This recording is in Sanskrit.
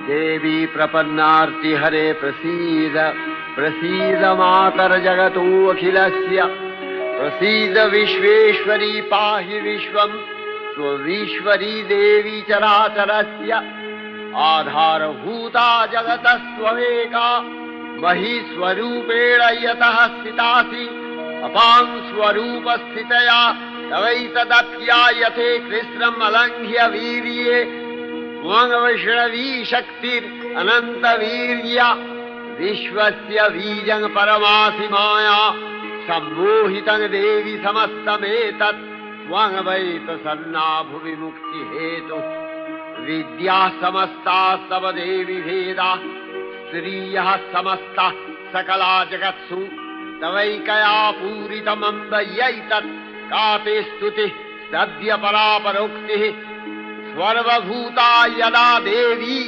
देवी प्रपन्नार्ति हरे प्रसीद प्रसीद मातर जगतो अखिलस्य प्रसीद विश्वेश्वरी पाहि विश्वं स्वविश्वरी देवी चराचरस्य आधारभूता जगतस्त्वमेका महीस्वरूपेण यतः स्थितासि अपां स्वरूपस्थितया तवैतदप्यायते कृष्णम् अलङ्घ्य वीर्ये त्वं वैष्णवी शक्तिरनन्तवीर्या विश्वस्य बीजं परमासि माया सम्मोहितं देवि समस्तमेतत् त्वं वै प्रसन्ना भुवि मुक्तिहेतुः विद्याः समस्ताः तव देवि भेदाः स्त्रियः समस्ताः सकला जगत्सु तवैकया पूरितमम्बयैतत् का ते स्तुतिः सद्य परापरोक्तिः सर्वभूता यदा देवी